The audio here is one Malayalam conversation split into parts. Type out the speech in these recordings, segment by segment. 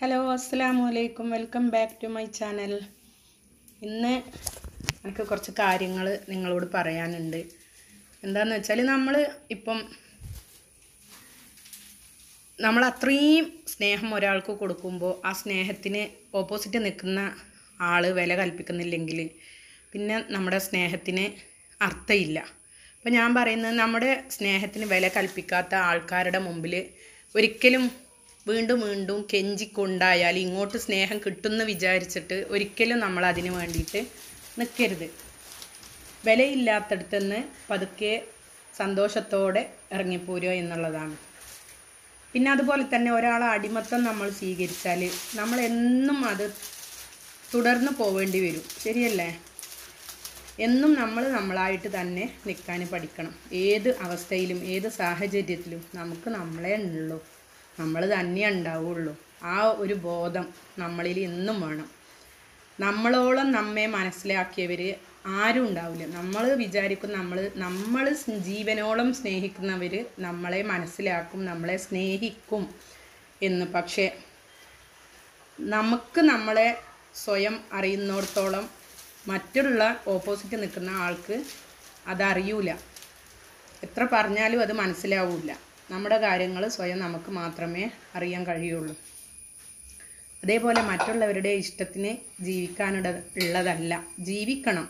ഹലോ അസ്സലാമു അലൈക്കും welcome back to my channel. ഇന്ന് എനിക്ക് കുറച്ച് കാര്യങ്ങൾ നിങ്ങളോട് പറയാനുണ്ട്. എന്താണെന്ന് വെച്ചാൽ നമ്മൾ അത്രയും സ്നേഹം ഒരാൾക്ക് കൊടുക്കുമ്പോൾ ആ സ്നേഹത്തിന് ഓപ്പോസിറ്റ് നിൽക്കുന്ന ആൾ വില കൽപ്പിക്കുന്നില്ലെങ്കിൽ പിന്നെ നമ്മുടെ സ്നേഹത്തിന് അർത്ഥമില്ല. അപ്പോൾ ഞാൻ പറയുന്നത്, നമ്മുടെ സ്നേഹത്തിന് വില കൽപ്പിക്കാത്ത ആൾക്കാരുടെ മുമ്പിൽ ഒരിക്കലും വീണ്ടും വീണ്ടും കെഞ്ചിക്കൊണ്ടായാൽ ഇങ്ങോട്ട് സ്നേഹം കിട്ടുമെന്ന് വിചാരിച്ചിട്ട് ഒരിക്കലും നമ്മൾ അതിന് വേണ്ടിയിട്ട് നിൽക്കരുത്. വിലയില്ലാത്തടത്തുനിന്ന് പതുക്കെ സന്തോഷത്തോടെ ഇറങ്ങിപ്പോരുക എന്നുള്ളതാണ്. പിന്നെ അതുപോലെ തന്നെ ഒരാളെ അടിമത്തം നമ്മൾ സ്വീകരിച്ചാൽ നമ്മൾ എന്നും അത് തുടർന്ന് പോവേണ്ടി വരും. ശരിയല്ലേ? എന്നും നമ്മളായിട്ട് തന്നെ നിൽക്കാൻ പഠിക്കണം. ഏത് അവസ്ഥയിലും ഏത് സാഹചര്യത്തിലും നമുക്ക് നമ്മളെ ഉള്ളൂ, നമ്മൾ തന്നെ ഉണ്ടാവുള്ളൂ. ആ ഒരു ബോധം നമ്മളിൽ എന്നും വേണം. നമ്മളോളം നമ്മെ മനസ്സിലാക്കിയവർ ആരും ഉണ്ടാവില്ല. നമ്മൾ വിചാരിക്കും നമ്മൾ ജീവനോളം സ്നേഹിക്കുന്നവർ നമ്മളെ മനസ്സിലാക്കും, നമ്മളെ സ്നേഹിക്കും എന്ന്. പക്ഷേ നമുക്ക് നമ്മളെ സ്വയം അറിയുന്നിടത്തോളം മറ്റുള്ള ഓപ്പോസിറ്റ് നിൽക്കുന്ന ആൾക്ക് അതറിയൂല. എത്ര പറഞ്ഞാലും അത് മനസ്സിലാവില്ല. നമ്മുടെ കാര്യങ്ങൾ സ്വയം നമുക്ക് മാത്രമേ അറിയാൻ കഴിയുള്ളൂ. അതേപോലെ മറ്റുള്ളവരുടെ ഇഷ്ടത്തിന് ജീവിക്കാനുള്ളതല്ല, ജീവിക്കണം.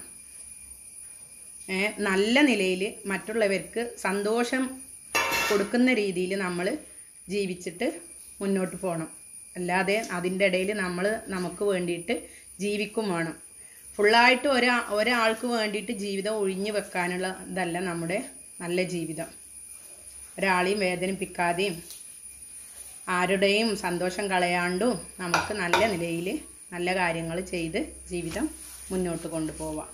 നല്ല നിലയിൽ മറ്റുള്ളവർക്ക് സന്തോഷം കൊടുക്കുന്ന രീതിയിൽ നമ്മൾ ജീവിച്ചിട്ട് മുന്നോട്ട് പോകണം. അല്ലാതെ അതിൻ്റെ ഇടയിൽ നമുക്ക് വേണ്ടിയിട്ട് ജീവിക്കും വേണം. ഫുള്ളായിട്ട് ഒരാൾക്ക് വേണ്ടിയിട്ട് ജീവിതം ഒഴിഞ്ഞു വെക്കാനുള്ളതല്ല നമ്മുടെ നല്ല ജീവിതം. ഒരാളെയും വേദനിപ്പിക്കാതെയും ആരുടെയും സന്തോഷം കളയാണ്ടും നമുക്ക് നല്ല നിലയിൽ നല്ല കാര്യങ്ങൾ ചെയ്ത് ജീവിതം മുന്നോട്ട് കൊണ്ടുപോവാം.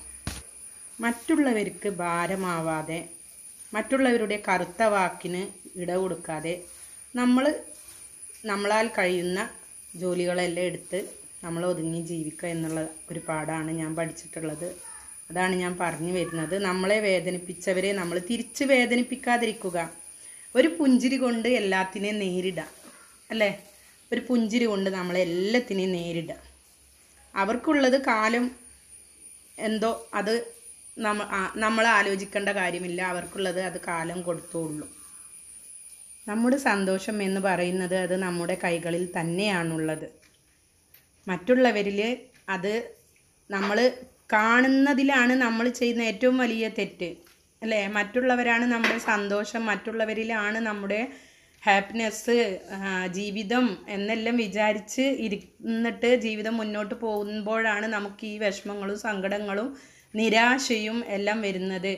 മറ്റുള്ളവർക്ക് ഭാരമാവാതെ, മറ്റുള്ളവരുടെ കറുത്ത വാക്കിന് ഇട കൊടുക്കാതെ നമ്മളാൽ കഴിയുന്ന ജോലികളെല്ലാം എടുത്ത് നമ്മൾ ഒതുങ്ങി ജീവിക്കുക എന്നുള്ള ഒരു പാഠമാണ് ഞാൻ പഠിച്ചിട്ടുള്ളത്. അതാണ് ഞാൻ പറഞ്ഞു വരുന്നത്. നമ്മളെ വേദനിപ്പിച്ചവരെ നമ്മൾ തിരിച്ച് വേദനിപ്പിക്കാതിരിക്കുക. ഒരു പുഞ്ചിരി കൊണ്ട് എല്ലാത്തിനെയും നേരിടുക, അല്ലേ? ഒരു പുഞ്ചിരി കൊണ്ട് നമ്മളെല്ലാത്തിനെയും നേരിടുക. അവർക്കുള്ളത് കാലം എന്തോ അത് നമ്മൾ ആലോചിക്കേണ്ട കാര്യമില്ല. അവർക്കുള്ളത് അത് കാലം കൊടുത്തുള്ളൂ. നമ്മുടെ സന്തോഷം എന്ന് പറയുന്നത് അത് നമ്മുടെ കൈകളിൽ തന്നെയാണുള്ളത്. മറ്റുള്ളവരിൽ അത് നമ്മൾ കാണുന്നതിലാണ് നമ്മൾ ചെയ്യുന്ന ഏറ്റവും വലിയ തെറ്റ്, അല്ലേ? മറ്റുള്ളവരാണ് നമ്മുടെ സന്തോഷം, മറ്റുള്ളവരിലാണ് നമ്മുടെ ഹാപ്പിനെസ്, ജീവിതം എന്നെല്ലാം വിചാരിച്ച് ഇരുന്നിട്ട് ജീവിതം മുന്നോട്ട് പോകുമ്പോഴാണ് നമുക്ക് ഈ വിഷമങ്ങളും സങ്കടങ്ങളും നിരാശയും എല്ലാം വരുന്നത്.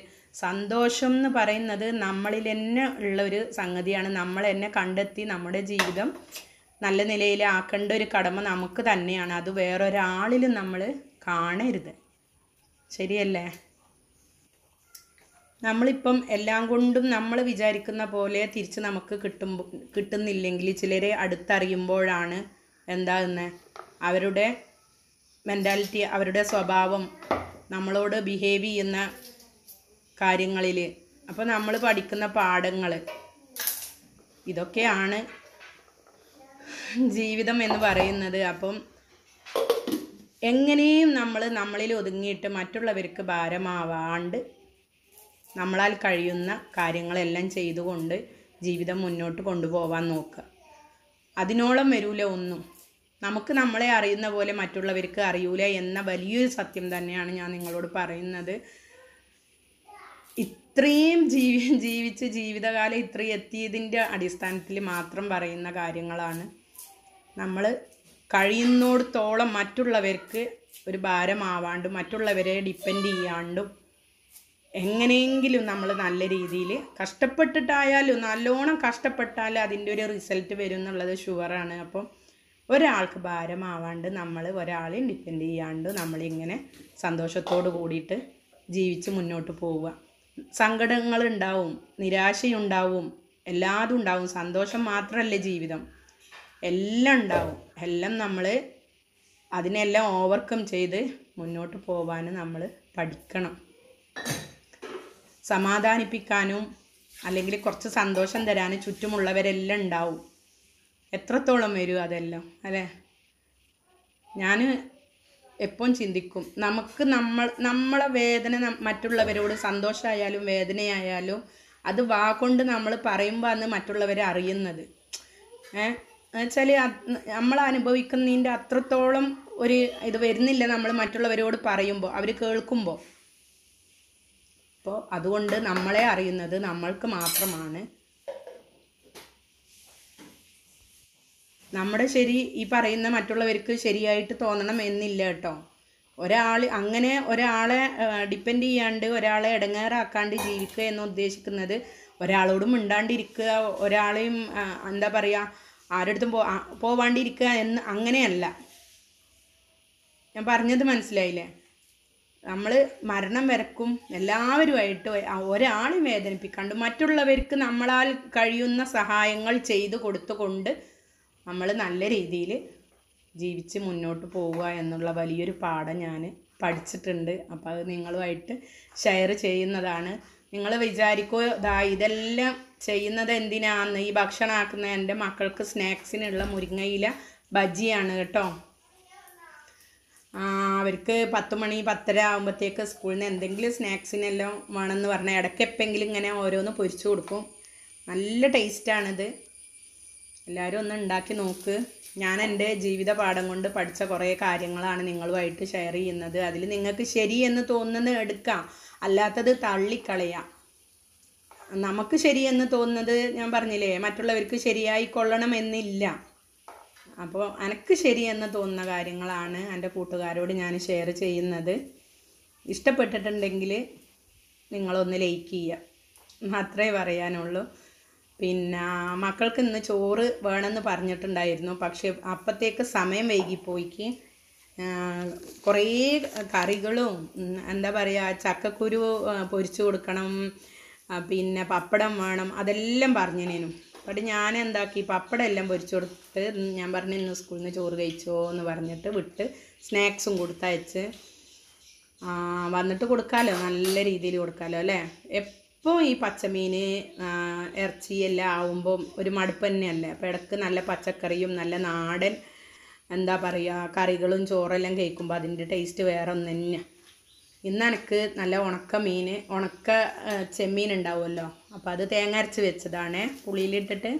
സന്തോഷം എന്ന് പറയുന്നത് നമ്മളിൽ തന്നെ ഉള്ളൊരു സംഗതിയാണ്. നമ്മൾ തന്നെ കണ്ടെത്തി നമ്മുടെ ജീവിതം നല്ല നിലയിൽ ആക്കേണ്ട ഒരു കടമ നമുക്ക് തന്നെയാണ്. അത് വേറൊരാളിലും നമ്മൾ കാണരുത്. ശരിയല്ലേ? നമ്മളിപ്പം എല്ലാം കൊണ്ടും നമ്മൾ വിചാരിക്കുന്ന പോലെ തിരിച്ച് നമുക്ക് കിട്ടുന്നില്ലെങ്കിൽ ചിലരെ അടുത്തറിയുമ്പോഴാണ് എന്താകുന്നത്, അവരുടെ മെൻറ്റാലിറ്റി, അവരുടെ സ്വഭാവം, നമ്മളോട് ബിഹേവ് ചെയ്യുന്ന കാര്യങ്ങളിൽ, അപ്പോൾ നമ്മൾ പഠിക്കുന്ന പാഠങ്ങൾ, ഇതൊക്കെയാണ് ജീവിതം എന്ന് പറയുന്നത്. അപ്പം എങ്ങനെയും നമ്മളിൽ ഒതുങ്ങിയിട്ട് മറ്റുള്ളവർക്ക് ഭാരമാവാണ്ട് നമ്മളാൽ കഴിയുന്ന കാര്യങ്ങളെല്ലാം ചെയ്തുകൊണ്ട് ജീവിതം മുന്നോട്ട് കൊണ്ടുപോകാൻ നോക്കുക. അതിനോളം വരൂല ഒന്നും. നമുക്ക് നമ്മളെ അറിയുന്ന പോലെ മറ്റുള്ളവർക്ക് അറിയൂല എന്ന വലിയൊരു സത്യം തന്നെയാണ് ഞാൻ നിങ്ങളോട് പറയുന്നത്. ഇത്രയും ജീവിച്ച് ജീവിതകാലം ഇത്രയും എത്തിയതിൻ്റെ അടിസ്ഥാനത്തിൽ മാത്രം പറയുന്ന കാര്യങ്ങളാണ്. നമ്മൾ കഴിയുന്നിടത്തോളം മറ്റുള്ളവർക്ക് ഒരു ഭാരമാവാണ്ടും മറ്റുള്ളവരെ ഡിപ്പെൻഡ് ചെയ്യാണ്ടും എങ്ങനെയെങ്കിലും നമ്മൾ നല്ല രീതിയിൽ കഷ്ടപ്പെട്ടിട്ടായാലും, നല്ലോണം കഷ്ടപ്പെട്ടാൽ അതിൻ്റെ ഒരു റിസൾട്ട് വരും എന്നുള്ളത് ഷുവറാണ്. അപ്പം ഒരാൾക്ക് ഭാരമാവാണ്ട് നമ്മൾ ഒരാളെയും ഡിപ്പെൻഡ് ചെയ്യാണ്ട് നമ്മളിങ്ങനെ സന്തോഷത്തോട് കൂടിയിട്ട് ജീവിച്ച് മുന്നോട്ട് പോവുക. സങ്കടങ്ങളുണ്ടാവും, നിരാശയുണ്ടാവും, എല്ലാതും ഉണ്ടാവും. സന്തോഷം മാത്രമല്ല ജീവിതം, എല്ലാം ഉണ്ടാവും. എല്ലാം നമ്മൾ അതിനെല്ലാം ഓവർകം ചെയ്ത് മുന്നോട്ട് പോകാൻ നമ്മൾ പഠിക്കണം. സമാധാനിപ്പിക്കാനും അല്ലെങ്കിൽ കുറച്ച് സന്തോഷം തരാനും ചുറ്റുമുള്ളവരെല്ലാം ഉണ്ടാവും. എത്രത്തോളം വരും അതെല്ലാം, അല്ലേ? ഞാൻ എപ്പോഴും ചിന്തിക്കും, നമുക്ക് നമ്മളെ വേദന മറ്റുള്ളവരോട് സന്തോഷമായാലും വേദനയായാലും അത് വാഗൊണ്ട് നമ്മൾ പറയുമ്പോൾ അന്ന് മറ്റുള്ളവരെ അറിയുന്നത്. എന്നുവെച്ചാൽ നമ്മൾ അനുഭവിക്കുന്നതിൻ്റെ അത്രത്തോളം ഒരു ഇത് വരുന്നില്ല നമ്മൾ മറ്റുള്ളവരോട് പറയുമ്പോൾ, അവർ കേൾക്കുമ്പോൾ. അപ്പോൾ അതുകൊണ്ട് നമ്മളെ അറിയുന്നത് നമ്മൾക്ക് മാത്രമാണ്. നമ്മുടെ ശരി ഈ പറയുന്ന മറ്റുള്ളവർക്ക് ശരിയായിട്ട് തോന്നണം എന്നില്ല കേട്ടോ. അങ്ങനെ ഒരാളെ ഡിപ്പെൻഡ് ചെയ്യാണ്ട് ഒരാളെ ഇടങ്ങേറാക്കാണ്ട് ജീവിക്കുക എന്ന് ഉദ്ദേശിക്കുന്നത് ഒരാളോടും മിണ്ടാണ്ടിരിക്കുക, ഒരാളെയും എന്താ പറയുക ആരടുത്തും പോവാണ്ടിരിക്കുക എന്ന് അങ്ങനെയല്ല. ഞാൻ പറഞ്ഞത് മനസ്സിലായില്ലേ? നമ്മൾ മരണം വരക്കും എല്ലാവരുമായിട്ട് ഒരാളെയും വേദനിപ്പിക്കാണ്ട് മറ്റുള്ളവർക്ക് നമ്മളാൽ കഴിയുന്ന സഹായങ്ങൾ ചെയ്തു കൊടുത്തുകൊണ്ട് നമ്മൾ നല്ല രീതിയിൽ ജീവിച്ച് മുന്നോട്ട് പോവുക എന്നുള്ള വലിയൊരു പാഠം ഞാൻ പഠിച്ചിട്ടുണ്ട്. അപ്പോൾ അത് നിങ്ങളുമായിട്ട് ഷെയർ ചെയ്യുന്നതാണ്. നിങ്ങൾ വിചാരിക്കോ ഇതെല്ലാം ചെയ്യുന്നത് എന്തിനാന്ന്? ഈ ഭക്ഷണം ആക്കുന്ന എൻ്റെ മക്കൾക്ക് സ്നാക്സിനുള്ള മുരിങ്ങയില ബജിയാണ് കേട്ടോ. അവർക്ക് 10 മണി 10:30 ആകുമ്പോഴത്തേക്ക് സ്കൂളിൽ നിന്ന് എന്തെങ്കിലും സ്നാക്സിനെല്ലാം വേണമെന്ന് പറഞ്ഞാൽ ഇടയ്ക്ക് എപ്പോഴെങ്കിലും ഇങ്ങനെ ഓരോന്ന് പൊരിച്ചു കൊടുക്കും. നല്ല ടേസ്റ്റാണിത്. എല്ലാവരും ഒന്ന് ഉണ്ടാക്കി നോക്ക്. ഞാൻ എൻ്റെ ജീവിത പാഠം കൊണ്ട് പഠിച്ച കുറേ കാര്യങ്ങളാണ് നിങ്ങളുമായിട്ട് ഷെയർ ചെയ്യുന്നത്. അതിൽ നിങ്ങൾക്ക് ശരിയെന്ന് തോന്നുന്നത് എടുക്കാം, അല്ലാത്തത് തള്ളിക്കളയാം. നമുക്ക് ശരിയെന്ന് തോന്നുന്നത് ഞാൻ പറഞ്ഞില്ലേ, മറ്റുള്ളവർക്ക് ശരിയായി കൊള്ളണമെന്നില്ല. അപ്പോൾ എനിക്ക് ശരിയെന്ന് തോന്നുന്ന കാര്യങ്ങളാണ് എൻ്റെ കൂട്ടുകാരോട് ഞാൻ ഷെയർ ചെയ്യുന്നത്. ഇഷ്ടപ്പെട്ടിട്ടുണ്ടെങ്കിൽ നിങ്ങളൊന്ന് ലൈക്ക് ചെയ്യുക, മാത്രമേ പറയാനുള്ളൂ. പിന്നെ മക്കൾക്ക് ഇന്ന് ചോറ് വേണമെന്ന് പറഞ്ഞിട്ടുണ്ടായിരുന്നു, പക്ഷേ അപ്പോഴത്തേക്ക് സമയം വൈകിപ്പോയിക്ക്. കുറേ കറികളും എന്താ പറയുക, ചക്കക്കുരു പൊരിച്ചു കൊടുക്കണം, പിന്നെ പപ്പടം വേണം, അതെല്ലാം പറഞ്ഞിനേനും. അപ്പോൾ ഞാൻ എന്താക്കി, പപ്പടം എല്ലാം പൊരിച്ചു കൊടുത്ത് ഞാൻ പറഞ്ഞു ഇന്ന് സ്കൂളിൽ നിന്ന് ചോറ് കഴിച്ചോ എന്ന് പറഞ്ഞിട്ട് വിട്ട് സ്നാക്സും കൊടുത്തയച്ച് വന്നിട്ട് കൊടുക്കാമല്ലോ, നല്ല രീതിയിൽ കൊടുക്കാമല്ലോ അല്ലേ. ഇപ്പോൾ ഈ പച്ചമീൻ ഇറച്ചി എല്ലാം ആവുമ്പം ഒരു മടുപ്പ് തന്നെയല്ലേ. അപ്പോൾ ഇടയ്ക്ക് നല്ല പച്ചക്കറിയും നല്ല നാടൻ എന്താ പറയുക കറികളും ചോറെല്ലാം കഴിക്കുമ്പോൾ അതിൻ്റെ ടേസ്റ്റ് വേറെ ഒന്ന് തന്നെ. ഇന്ന് എനിക്ക് നല്ല ഉണക്ക ചെമ്മീൻ ഉണ്ടാവുമല്ലോ, അപ്പോൾ അത് തേങ്ങ അരച്ച് വെച്ചതാണ് പുളിയിലിട്ടിട്ട്.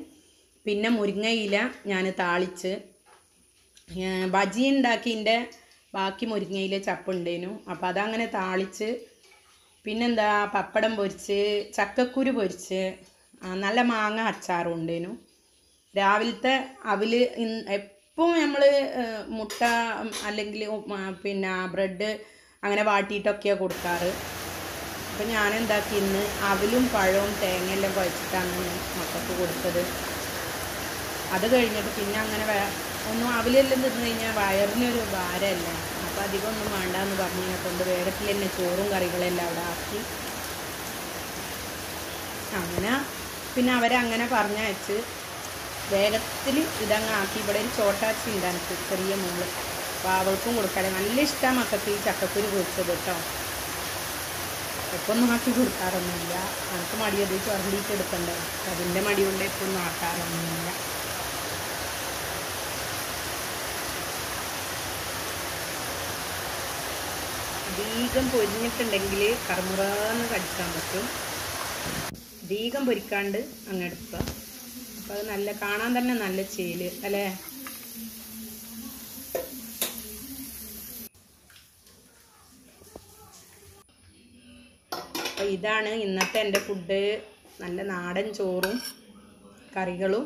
പിന്നെ മുരിങ്ങയില ഞാൻ താളിച്ച്, ബജി ഉണ്ടാക്കിൻ്റെ ബാക്കി മുരിങ്ങയില ചപ്പുണ്ടേനു, അപ്പോൾ അതങ്ങനെ താളിച്ച്. പിന്നെന്താ പപ്പടം പൊരിച്ച്, ചക്കക്കുരു പൊരിച്ച്, നല്ല മാങ്ങ അച്ചാറും ഉണ്ടേനു. രാവിലത്തെ അവിൽ എപ്പോൾ നമ്മൾ മുട്ട അല്ലെങ്കിൽ പിന്നെ ബ്രെഡ് അങ്ങനെ വാട്ടിയിട്ടൊക്കെയാണ് കൊടുക്കാറ്. അപ്പം ഞാനെന്താക്കി ഇന്ന് അവിലും പഴവും തേങ്ങയെല്ലാം കുഴച്ചിട്ടാണ് മക്കൾക്ക് കൊടുത്തത്. അത് കഴിഞ്ഞിട്ട് പിന്നെ അങ്ങനെ ഒന്നും അവിലെല്ലാം തിന്നു കഴിഞ്ഞാൽ വയറിനൊരു ഭാരമല്ലേ, അപ്പോൾ അധികം ഒന്നും വേണ്ടെന്ന് പറഞ്ഞതിനെ കൊണ്ട് വേഗത്തിൽ തന്നെ ചോറും കറികളെല്ലാം അവിടെ ആക്കി. അങ്ങനെ പിന്നെ അവരങ്ങനെ പറഞ്ഞയച്ച് വേഗത്തിൽ ഇതങ്ങ് ആക്കി. ഇവിടെ ഒരു ചോട്ടാച്ചി ഉണ്ട് എനിക്ക്, ചെറിയ മോള്, അപ്പോൾ അവൾക്കും കൊടുക്കാതെ നല്ല ഇഷ്ടമാണ് മക്കൾക്ക് ഈ ചക്കക്കുരു പൊരിച്ചത് കേട്ടോ. എപ്പൊന്നും ആക്കി കൊടുക്കാറൊന്നുമില്ല, എനിക്ക് മടിയത് ചുരണ്ടിയിട്ട് എടുക്കണ്ടേ, അതിൻ്റെ മടി കൊണ്ട് എപ്പൊന്നും ആക്കാറൊന്നുമില്ല. അധികം പൊരിഞ്ഞിട്ടുണ്ടെങ്കിൽ കറുമുറാന്ന് കടിക്കാൻ പറ്റും, അധികം പൊരിക്കാണ്ട് അങ്ങെടുക്കുക. അപ്പോൾ അത് നല്ല കാണാൻ തന്നെ നല്ല ചേല് അല്ലേ. അപ്പോൾ ഇതാണ് ഇന്നത്തെ എൻ്റെ ഫുഡ്. നല്ല നാടൻ ചോറും കറികളും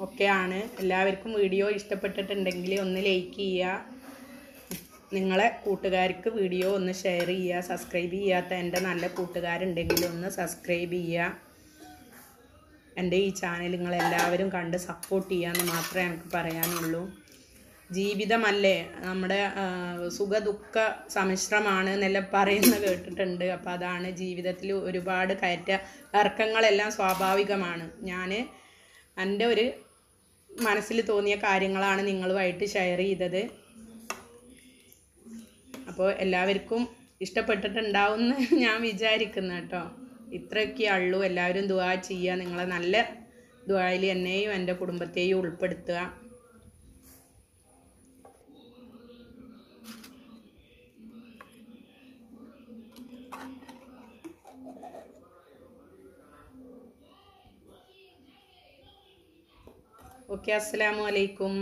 ഒക്കെയാണ്. എല്ലാവർക്കും വീഡിയോ ഇഷ്ടപ്പെട്ടിട്ടുണ്ടെങ്കിൽ ഒന്ന് ലൈക്ക് ചെയ്യുക, നിങ്ങളെ കൂട്ടുകാർക്ക് വീഡിയോ ഒന്ന് ഷെയർ ചെയ്യുക. സബ്സ്ക്രൈബ് ചെയ്യാത്ത എൻ്റെ നല്ല കൂട്ടുകാരുണ്ടെങ്കിൽ ഒന്ന് സബ്സ്ക്രൈബ് ചെയ്യുക. എൻ്റെ ഈ ചാനൽ നിങ്ങളെല്ലാവരും കണ്ട് സപ്പോർട്ട് ചെയ്യാമെന്ന് മാത്രമേ എനിക്ക് പറയാനുള്ളൂ. ജീവിതമല്ലേ, നമ്മുടെ സുഖദുഃഖ സമ്മിശ്രമാണ് എന്നെല്ലാം പറയുന്നത് കേട്ടിട്ടുണ്ട്. അപ്പോൾ അതാണ് ജീവിതത്തിൽ ഒരുപാട് ഇറക്കങ്ങളെല്ലാം സ്വാഭാവികമാണ്. ഞാൻ എൻ്റെ ഒരു മനസ്സിൽ തോന്നിയ കാര്യങ്ങളാണ് നിങ്ങളുമായിട്ട് ഷെയർ ചെയ്തത്. അപ്പോൾ എല്ലാവർക്കും ഇഷ്ടപ്പെട്ടിട്ടുണ്ടാവുമെന്ന് ഞാൻ വിചാരിക്കുന്നു കേട്ടോ. ഇത്രയൊക്കെ ഉള്ളൂ. എല്ലാവരും ദുആ ചെയ്യുക, നിങ്ങളെ നല്ല ദുആയിൽ എന്നെയും എൻ്റെ കുടുംബത്തെയും ഉൾപ്പെടുത്തുക. ഓക്കെ, അസ്സലാമു അലൈക്കും.